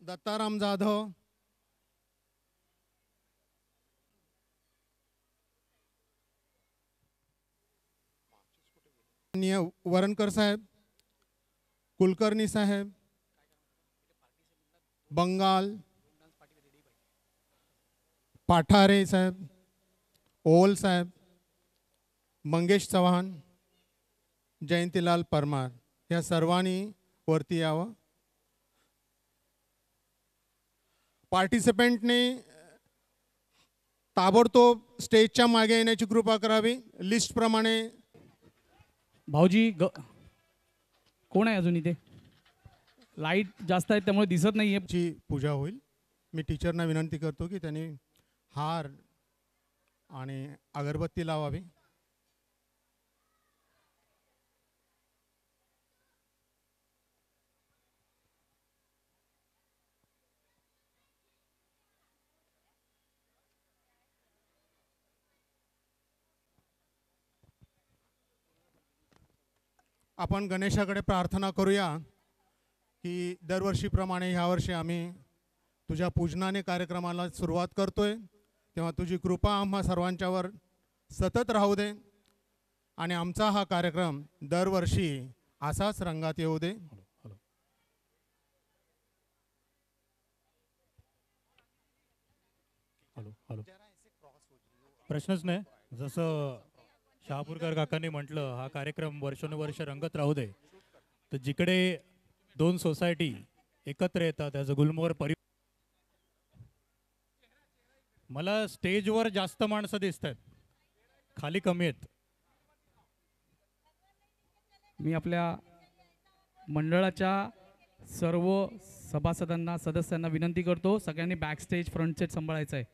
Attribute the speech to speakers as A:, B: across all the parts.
A: दत्ताराम जाधव, माननीय वरणकर साहेब, कुलकर्णी साहेब, बंगाल, पाठारे साहेब, ओल साहेब, मंगेश चव्हाण, जयंतीलाल परमार या सर्वांनी वरती यावं. पार्टिसिपेंटने ताबडतोब स्टेजच्या मागे येण्याची कृपा करावी. लिस्ट प्रमाणे
B: भाऊजी कोण आहे अजून इथे? लाईट जास्त आहे त्यामुळे दिसत नाहीये.
A: ची पूजा होईल. मी टीचरना विनंती करतो की त्यांनी हार आणि अगरबत्ती लावावी. आपण गणेशाकडे प्रार्थना करूया की दरवर्षीप्रमाणे ह्यावर्षी आम्ही तुझ्या पूजनाने कार्यक्रमाला सुरुवात करतोय, तेव्हा तुझी कृपा आम्हा सर्वांच्यावर सतत राहू दे आणि आमचा हा कार्यक्रम दरवर्षी असाच रंगात येऊ दे.
C: हॅलो हॅलो प्रश्नच नाही. जसं शहापूरकर काकांनी म्हटलं, हा कार्यक्रम वर्षानुवर्ष रंगत राहू दे. तर जिकडे दोन सोसायटी एकत्र येतात ॲज अ गुलमोहर मला स्टेजवर जास्त माणसं दिसत आहेत, खाली कमी आहेत.
B: मी आपल्या मंडळाच्या सर्व सभासदांना सदस्यांना विनंती करतो, सगळ्यांनी बॅक स्टेज फ्रंट सेट सांभाळायचं आहे.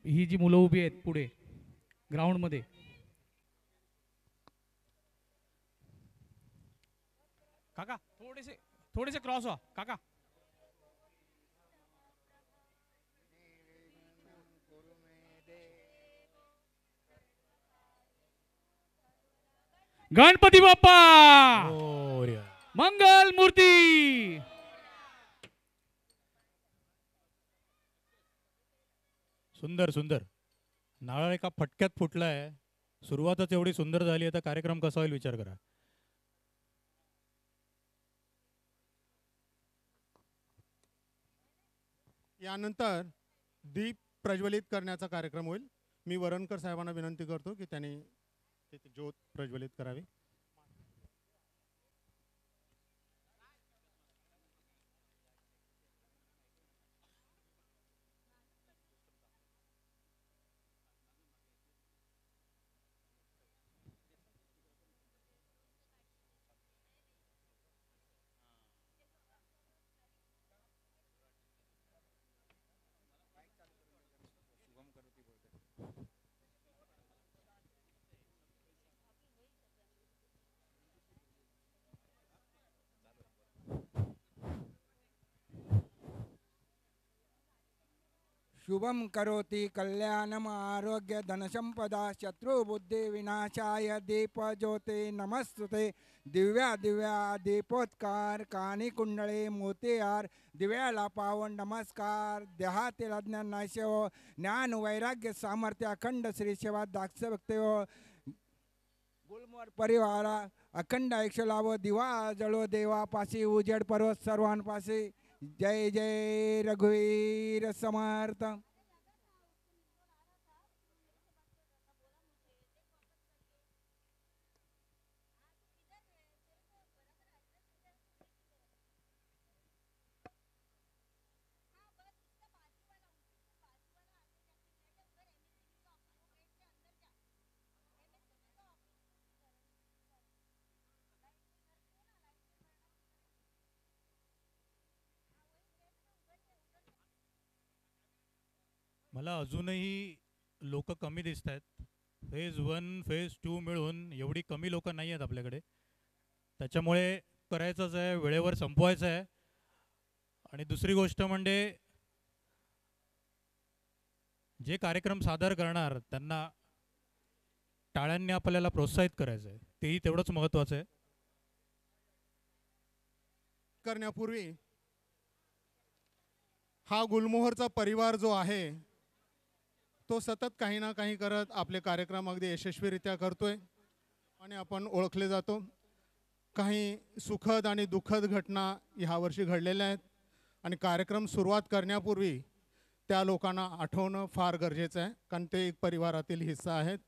B: ही जी मुलं उभी आहेत पुढे ग्राउंड मध्ये, काका थोडेसे थोडेसे क्रॉस व्हा काका. गणपती बाप्पा
C: मोरया.
B: मंगल मूर्ती.
C: सुंदर सुंदर. नारळ एका फटक्यात फुटलाय. सुरुवातच एवढी सुंदर झाली, आता कार्यक्रम कसा होईल विचार करा.
A: यानंतर दीप प्रज्वलित करण्याचा कार्यक्रम होईल. मी वरणकर साहेबांना विनंती करतो की त्यांनी तिथे ज्योत प्रज्वलित करावी.
D: शुभम करोति कल्याणम आरोग्य धनसंपदा शत्रुबुद्धि विनाशाय दीप ज्योते नमस्तुते. दिव्या दिव्या दीपोत्कार कानी कुंडळे मोतीहार दिव्याला पावन नमस्कार. देहातील अज्ञान नाशो ज्ञान वैराग्य सामर्थ्य अखंड श्री सेवा दाक्ष भक्तयो गुलमोहर परिवारा अखंड ऐक्ष लाभो दिवा जळो देवापाशी उजेड पर्वत सर्वांपाशी. जय जय रघुवीर समर्थ.
C: मला अजूनही लोक कमी दिसत आहेत. फेज 1 फेज 2 मिळून एवढी कमी लोक नाही आहेत आपल्याकडे. त्याच्यामुळे करायचंच आहे, वेळेवर संपवायचं आहे. आणि दुसरी गोष्ट म्हणजे जे कार्यक्रम सादर करणार त्यांना टाळ्यांनी आपल्याला प्रोत्साहित करायचं आहे, तेही तेवढंच महत्त्वाचं आहे.
A: करण्यापूर्वी हा गुलमोहरचा परिवार जो आहे तो सतत काही ना काही करत आपले कार्यक्रम अगदी यशस्वीरित्या करतोय आणि आपण ओळखले जातो. काही सुखद आणि दुःखद घटना ह्या वर्षी घडलेल्या आहेत आणि कार्यक्रम सुरुवात करण्यापूर्वी त्या लोकांना आठवणं फार गरजेचं आहे, कारण ते एक परिवारातील हिस्सा आहेत.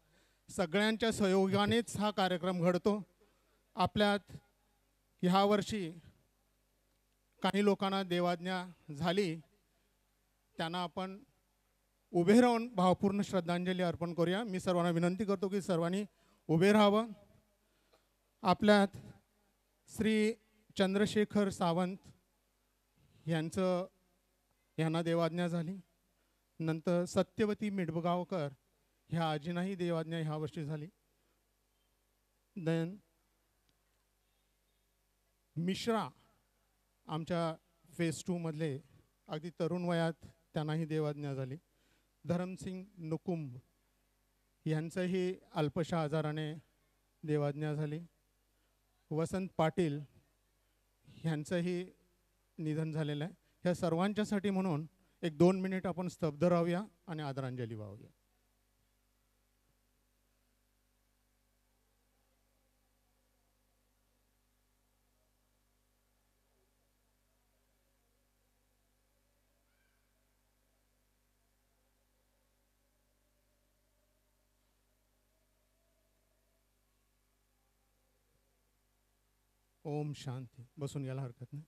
A: सगळ्यांच्या सहयोगानेच हा कार्यक्रम घडतो. आपल्यात ह्या वर्षी काही लोकांना देवाज्ञा झाली, त्यांना आपण उभे राहून भावपूर्ण श्रद्धांजली अर्पण करूया. मी सर्वांना विनंती करतो की सर्वांनी उभे राहावं. आपल्यात श्री चंद्रशेखर सावंत यांना देवाज्ञा झाली. नंतर सत्यवती मिडबगावकर ह्या आजींनाही देवाज्ञा ह्या वर्षी झाली. देन मिश्रा आमच्या फेज 2 मधले अगदी तरुण वयात त्यांनाही देवाज्ञा झाली. धरमसिंग नुकुंब यांचंही अल्पशा आजाराने देवाज्ञा झाली. वसंत पाटील यांचंही निधन झालेलं आहे. ह्या सर्वांच्यासाठी म्हणून एक 2 मिनिट आपण स्तब्ध राहूया आणि आदरांजली वाहूया. ओम शांती. बसून घ्यायला हरकत नाही.